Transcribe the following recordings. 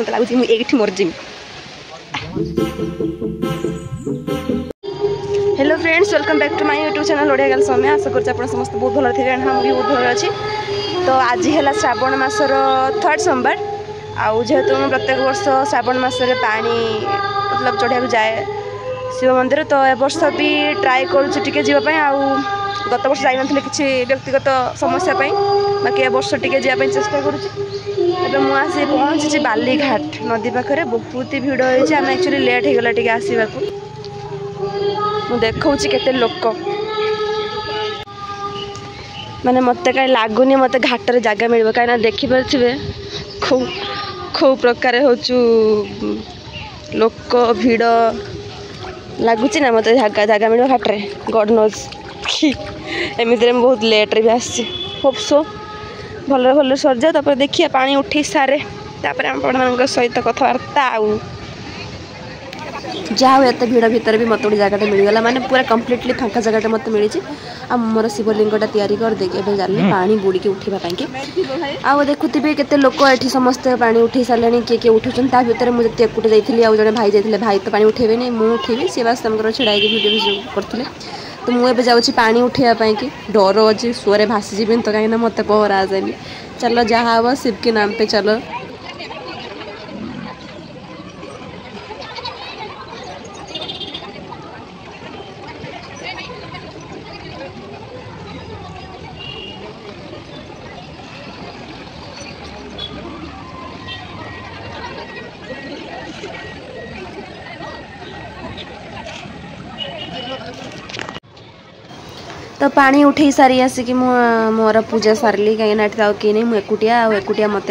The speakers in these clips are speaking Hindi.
लगुच ये मरजिमी। Hello friends, welcome back to my YouTube channel Odia girl समय। आशा करते आप समस्त बहुत भल थे। हाँ भी बहुत भल अच्छी। तो आज है श्रावण मासर 3rd सोमवार। आउ जेहेतु मैं प्रत्येक वर्ष श्रावण मसरे पानी मतलब चढ़िया जाए शिव मंदिर, तो ए वर्ष भी ट्राए करुचे जीवाई। गत वर्ष जाई नथि किसी व्यक्तिगत समस्या बाकी ए वर्ष टिके जावाई चेष्टा करुँचे। मुझे पहुँची बालीघाट नदी पाखे बहुत ही भिड़ होती। आम एक्चुअली लेट हो गला टे आसवा को देखा केते लोक माने मत कहीं लगुनि मत घाटर जगह मिल कहीं देखिपे खूब खूब प्रकार हो लोक भिड़ लगुच ना मत जगह मिल घाटे गड नोज एमती बहुत लेट्रे भी आसी होप सो भल भल सर जाए। तापर देखिए पानी उठी सारे तापर आप सहित कथबार्ता आउ जहाँ हो एत भिड़ भितर भी मत गोटे जगह मिलगला माने पूरा कम्प्लीटली फांका जगह मत मिली। मोर शिवलिंगटा तैयारी कर देके जानी पानी बुड़िकी उठापी आउ देखुवे केते लोक ये समस्ते पानी उठे सारे किए किए उठुन भितर मुझे एकुटे जाइली आउ जड़े भाई जाते भाई तो पानी उठेबे नहीं मुझे उठेबी सी बास छिड़ा वीडियो करते। तो मुझे जाऊँगी पानी उठापी कि डर अच्छी सुअरे भासीजी तो कहीं मत पहरा आ जाए। चलो जहाँ हम शिव के नाम पे चलो। तो पानी उठे सारी आसिक मोर पूजा सारली कहीं किए नहीं मुझे मत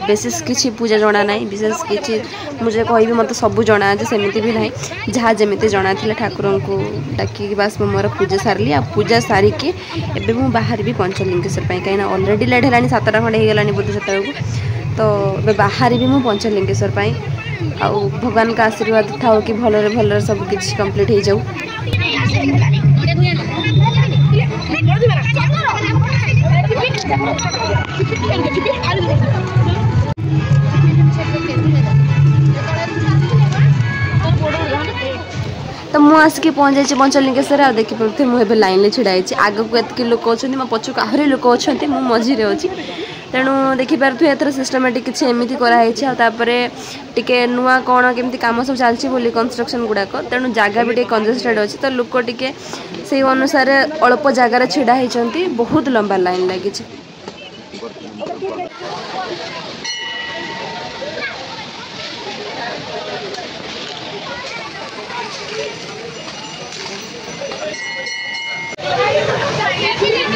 विशेष किसी पूजा जना ना विशेष किसी मुझे कह मत सब जना सेमती भी ना जहाँ जमी जना ठाकुर को डाक बास मोर पूजा सारली आ पूजा सारिकी एबे मु बाहर भी पंचलिंगेश्वर कहीं ऑलरेडी लेट है 7टा खंडे हो गलानी बोध से तो बाहर भी मु पंचलिंगेश्वर आ भगवान का आशीर्वाद था कि भलरे भलरे सब किछ कंप्लीट हो जाऊ। तो मुझे आसिक पहुँच जाइए पंचलिंगेश्वर आ देखिए मुझे लाइन छिड़ाई आग को एतक लोक अच्छा मो पछक आहरी लोक अच्छा मझीरे अच्छी तेणु देखिपे एथर सिस्टमेटिक किसी एमती कराई टे नुआ कौन केमती कम सब चलती कंस्ट्रक्शन गुड़ाक तेणु जगह भी कंजेस्टेड अच्छी तो लोक टे से अनुसार अल्प जगार छिड़ा होती बहुत लंबा लाइन लगी।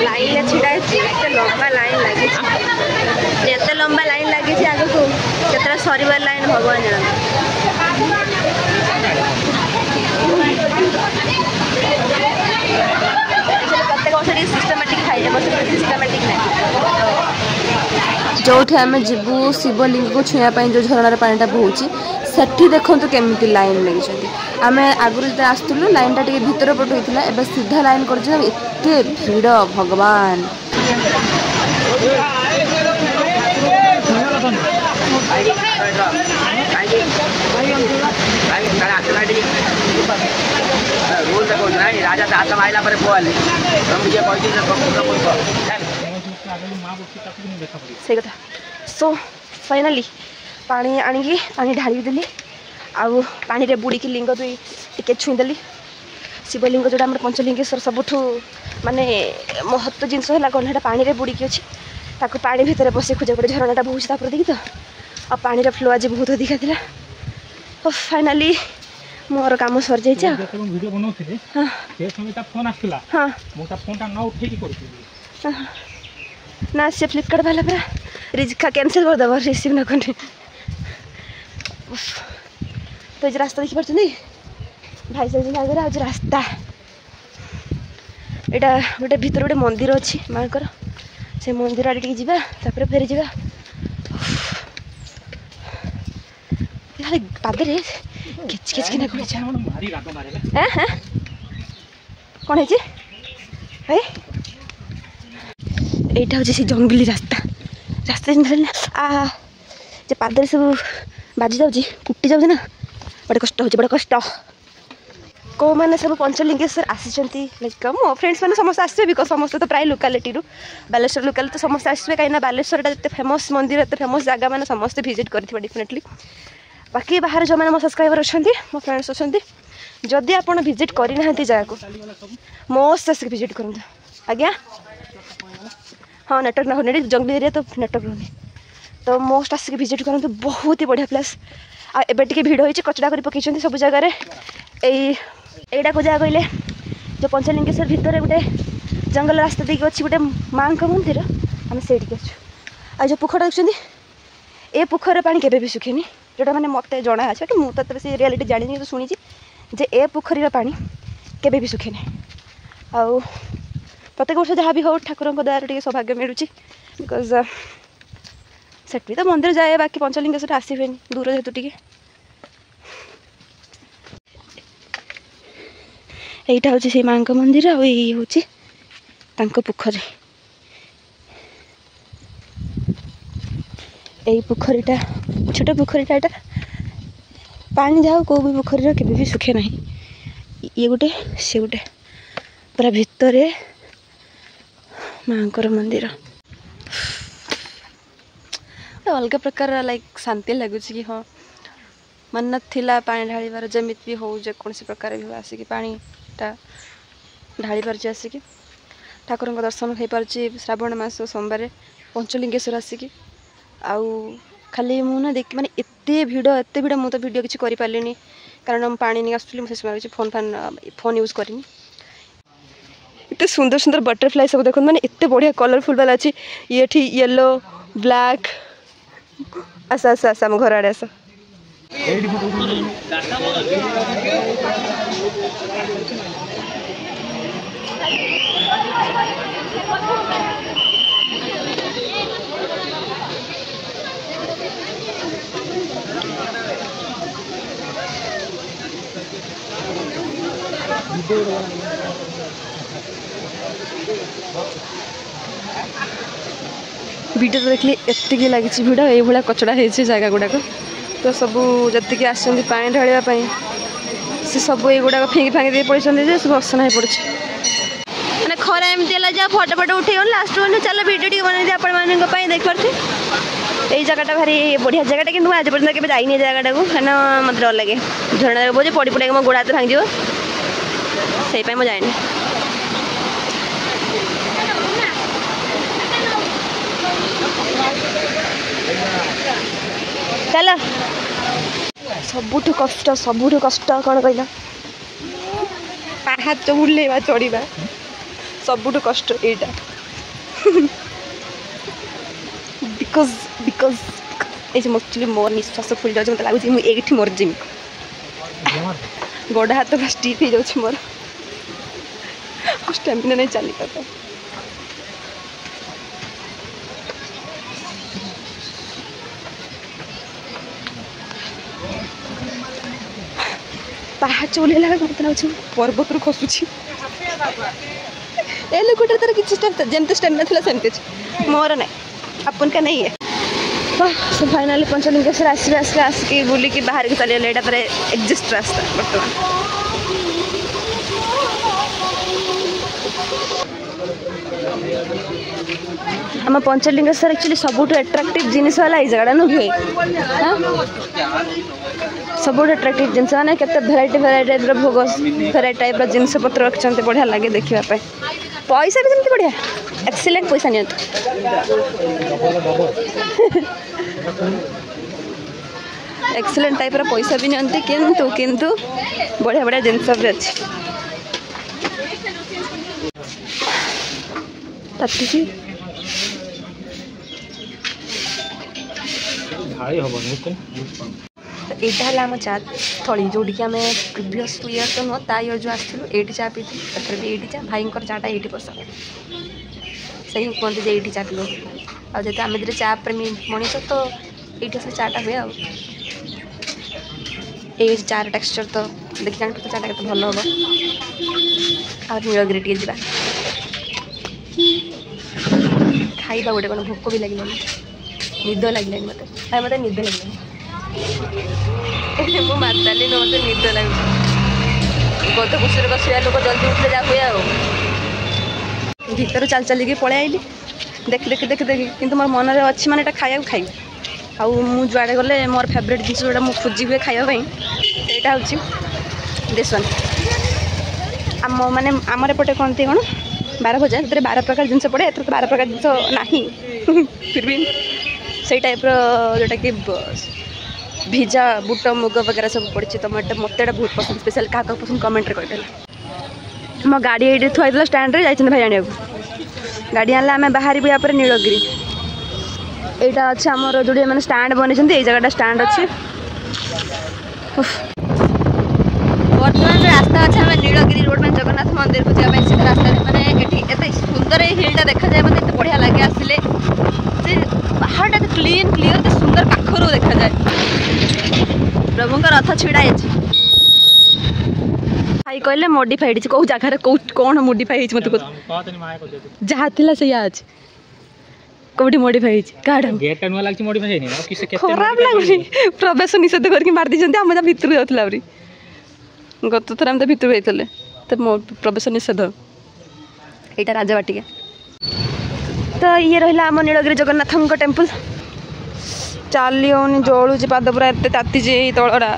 लाइन छिड़ा लंबा लाइन लगी एत लंबा लाइन लगी आग को केतरा सरीबार लाइन भगवान जाना। प्रत्येक वर्ष सिस्टमेटिक सिस्टमेटिक जो आम जीवु शिवलिंग को छुँया जो झरणार पानीटा बोची सेठी देखो केमी लाइन लगी। आम आगुरी जो आसलु लाइनटा टे भीतर पट होता है सीधा लाइन कर भिड़ भगवान। से कथा सो फाइनाली पानी आनिकी पानी ढाली देली आउ पानी रे बुड़ी की लिंग दुई टिके छुईदेली। शिवलिंग जोड़ा आम पंचलिंगेश्वर सबुठ माने महत्व जिनस है कौन पानी रे बुड़ी की अच्छी ताको पानी भितर बसे खोजा गोटे झरणाटा बहुत देखी तो आ पानी फ्लो आज बहुत अधिका था। तो फाइनाली मोर काम सर जाइए ना से फ्लिपकार्ट वाला पूरा रिक्शा कैंसिल करदेव रिसीव न करें। तो ये रास्ता देखिए भाई साहब आगे आज रास्ता यहाँ गोटे भीतर गोटे मंदिर अच्छी माँ से मंदिर आड़े टे जापर फेरी जा पादे किच किच किना कौन है यहाँ हूँ से जंगली रास्ता रास्ता आ जे पादरे सब बाजी जाऊँगी कुटी जाऊँगी ना बड़े कष्ट हो बड़े कष्ट कौ मैंने सब पंचलिंगेश्वर आसी लाइक मो फ्रेंड्स मैंने समस्त आसवे बिकज समस्त तो प्राय लोकालिटी बालेश्वर लोकाल तो समस्त आसवे कहीं बालेश्वर जिते फेमस मंदिर एत फेमस जगह मैंने समस्त विजिट करेंगे डेफिनेटली बाकी बाहर जो मैंने मो सब्सक्राइबर अच्छा मो फ्रेंड्स अच्छा जदि आप विजिट करना जगह को मस्त आसिक विजिट करूँ आज्ञा हाँ नेटवर्क ना होने जंगली एरिया तो नेटवर्क रोनी तो मोस्ट आसिक विजिट करूँ बहुत ही बढ़िया प्लेस आबे टे भिड़ होती कचड़ा कर पकई सब जगार यहीटा को जहाँ कहले जो पंचलिंगेश्वर भितर गोटे जंगल रास्ता देखिए अच्छी गोटे माँ का मंदिर आम से आ जो पोखर देखते ए पोखर पानी केवे भी सुखेनी जोटा मैंने मत जना अच्छे कि मुझे से रियालीटी जानी तो शुणी जे ए पोखरीर पानी केवे भी सुखेनी आ प्रत्येक वर्ष जहाँ भी हो ठाकुर दयार टे सौभाग्य मिलूँ बिकज सेठी तो मंदिर जाए बाकी पंचलिंगेश्वर आसबे दूर जेहतु टे यहीटा हूँ से माँ का मंदिर आ हूँ पोखरी यही पोखरीटा छोट पोखरीटा यहाँ पानी जाओ कौ भी पोखरी के भी सुखे ना ये गोटे से गोटे पूरा भितर माँ का मंदिर अलग प्रकार लाइक शांति लगुच कि हाँ मन ना पानी ढाड़ जमी भी हो जेकोसी प्रकार भी आसिक पानीटा ढाड़ी पार्ची आसिक ठाकुर दर्शन हो पार्ची श्रावण मास सोमवार पंचलिंगेश्वर आसिक आउ खाली मुझे देख माने एते भिड़ मुझे वीडियो किसी कर पारे कारण पानी नहीं आसुली मुझे फोन यूज करनी इतने सुंदर सुंदर बटरफ्लाई सब देखो माने इतने बढ़िया कलरफुल वाला अच्छी ये येलो ब्लैक आस आस आस आम घर आड़े आस वीडियो तो देखली एति लगी भिड़ ये कचड़ा है जगह गुड़ाक तो सबू जी आस पानी ढाड़ा से सब युवा फिंगी फांगी दे पड़े सब असना हो पड़े मैंने खरा एमती है फटो फटो उठे लास्ट में चलो वीडियो बना आपण देख पारे यही जगह भारी बढ़िया जगह कि आज पर्यटन के जाइनी जगह को है मत डर लगे झरना बोझे पड़ी पड़ा मो गोड़ हाथ भांगी से मुझे जाए चल सबुठ कष्ट कौन कहला पाहाच बुलेवा चढ़ा सबुठ कष्ट एटा बिकज बिकज एक्चुअली मोर निश्वास फुल जाऊँ मतलब लगुच मुझे मोर जिम गोड़ हाथ पूरा स्टिफ हो जाऊँ मोर स्टामिना नहीं चली पाता पाहाच ओल्ला मत लगुच पर्वत खसुची ए लोकटा तार कि जमती स्टामिना था सेमती मोर ना अपन का नहीं है सो फाइनाली पंचलिंगेश्वर आसिक बुलिकी बाहर की चली गला पर एग्जिस्ट रास्ता बर्तमान आम पंचलिंगेश्वर एक्चुअली सबुठ एट्राक्टिव जिनिस वाला ये जगह नुहे सब एट्राक्टिव जिन मैंने भेराइटी टाइप भोग भेराइटी टाइप जिनस पत्र रखते बढ़िया लगे देखापी पैसा भी जमी बढ़िया एक्सीलेंट पैसा नि एक्सीलेंट टाइप पैसा भी नि किंतु किंतु बढ़िया बढ़िया जिनस भी अच्छी यहाँ है चा स्थली जोटी आम प्रिवियस ईयर तो नुह ता ईयर जो आसलु ये चा पी एथर भी ये चा भाई चाटा ये पसंद से ही कहते ये चा पीलु आते आम दे चा प्रेमी मनीष तो ये चाटा हुए ये चार टेक्सचर तो देखी जान तो चाटा के भल हम और नीलगिरी टे जा खाइबा गोटे कौन भोक भी लगे निद लगे मत मत निद लगे मु माताली न मत निद लगे गत कुर्सी बसया लोक जल्दी उठले जा हुए भीतर चल चलिकी पलि आईली देख देख देख देख कि मोर मन में अच्छी मैंने खाया खाई आउ जुआड़े गले मोर फेवरेट जिन जोटा मुझे खोजी हुए खायापी ସେଇଟା ହେଉଛି देशन आम माने आमर एपटे कहते कौन 12 भजा से 12 प्रकार जिन पड़े एथर तो 12 प्रकार जिन ना फिर भी से टाइप जोटा कि भिजा बुट मुग वगैरह सब पड़ी तो मत मत बहुत पसंद स्पेशल क्या पसंद कमेंट कही मो गाड़ी ये थोड़ा स्टैंड रे जाइए भाई आने गाड़ी आने आम बाहर पर नीलगिरी यहाँ अच्छे आमर जो मैंने स्टैंड बन जगह स्टैंड अच्छे बर्तमान रास्ता अच्छे आम नीलगिरी रोड में जगन्नाथ मंदिर को जाए सीधा रास्ता मैंने एत सुंदर हिलटा देखा जाए मतलब एत बढ़िया लगे आसिले पहाड़ा क्लीन क्लीयर तो सुंदर पाखर देखा जाए प्रभुंर रथ छिड़ा भाई कहले मॉडिफाइड कौ जगार कौन मॉडिफाई मत जहाँ थी से अच्छे कौटी मॉडिफाई खराब लगुनि प्रवेश निषेध करके मार दी आम जहाँ भितर जाऊला गत थर आम तो भितर जाते तो प्रवेश निषेध यहाँ राजबाटिका तो ये रहा आम नीलगिरी जगन्नाथ टेम्पल चली होनी जलूची पाद पूरा एत ताती तलड़ा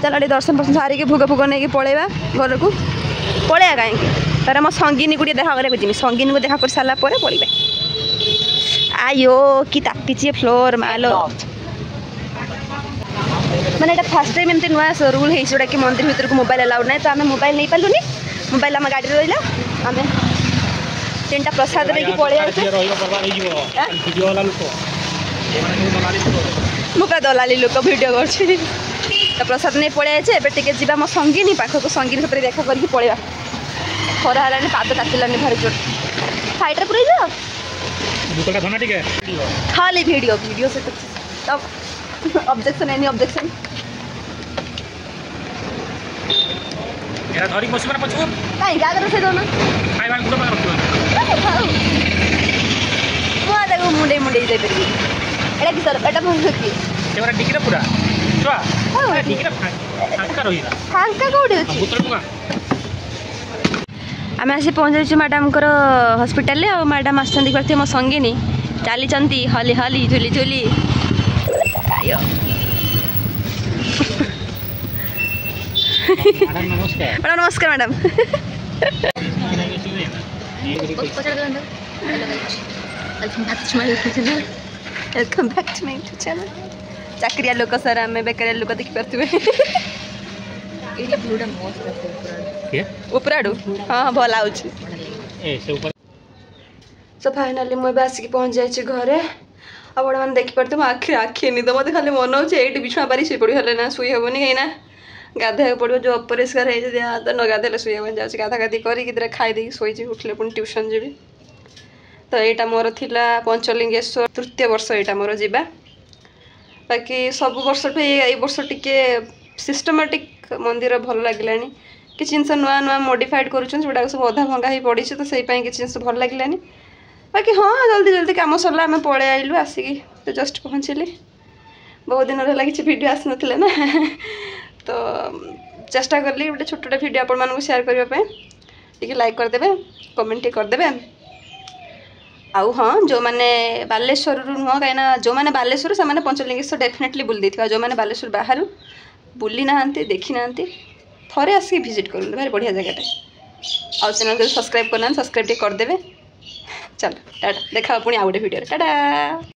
चल दर्शन पर्शन सारिकी भोग फुग नहीं पलैया घर को पलैया कहीं तार मो संगिनी को देखा करके जी संगिनी को देखा कर सारा पलैया आयो कि ताती फ्लोर मालो मैंने ये फास्ट टाइम एमती नुआ रूल है जोटा कि मंदिर भर को मोबाइल अलाउड ना तो आम मोबाइल नहीं पार्लुनि मोबाइल आम गाड़ी रहा आम 3टा प्रसाद लेकिन पलि मुझे दलाली लोक भिड कर प्रसाद नहीं पलि आए टे जी मो संगिनी पाखक संगिनी सतरे देखा करके पलैया खरा है पाद तातिलानी भारी जोर साइड पूरा जाओ खाली वीडियो वीडियो से तब ऑब्जेक्शन एनी ऑब्जेक्शन एरा धरी बसि माने पछु काई गागर से दोना खाइ बान गुडा रखियो मो आदा मुंडे मुंडे जाय परबी एटा कि सर एटा मन की तेरा डिकिरा पूरा छुआ डिकिरा फांका रहिला फांका कोडी अछि बुतल पुगा आम आसी पहुँच मैडम हस्पिटाल आ मैडम आसते मो संगिनी चली चंती हली हली झुली झुली आयो नमस्कार नमस्कार madam welcome back to my YouTube channel चाकरिया लोक सर आम बेकारिया लोक देखी पारे उपराडू हाँ भल आउच सो फाइनाली मुझे आसिक पहुँच जाए घरे आप मैंने देखिपे मो आखि आखि निद मत खाली मन हो बिछुआ पारी शोई पड़ी हेल्ले ना शुई हेनी कहीं गाधा पड़ो जो अपरिष्कार है तो न गाधे शुई हेन जाऊँगी गाधा गाधी कर खाईदे शोची उठले पुणी ट्यूशन जी तो यहाँ मोर थिला पंचलिंगेश्वर तृतीय वर्ष यहाँ मोर जीवा बाकी सब वर्ष ये वर्ष टिके सिस्टमेटिक मंदिर भल लगे कि जिनस नुआ नुआ मॉडिफाइड करुँचा सब अधा भंगा ही पड़ी तो से किसी जिन भल लगे बाकी हाँ जल्दी जल्दी कम सरला आम पलि आइलु आसिकी तो जस्ट पहुँचली बहुत दिन रहा किसी वीडियो आसी ना ना तो चेष्टा कली गोटे छोटे वीडियो आपण मानक शेयर करने लाइक करदे कमेंट करदे आउ हाँ जो मैंने बालेश्वर नुह कहीं जो मैंने बालेश्वर से मैंने पंचलिंगेश्वर डेफिनेटली बुली देथिबा जो मैंने बालेश्वर बाहर बुली ना देखी ना थोड़े आसिक विजिट कर भारी बढ़िया जगह आउ चैनल को सब्सक्राइब करना सब्सक्राइब करदे चलो टाटा देखा पुणी आउ गोटे वीडियो टाटा।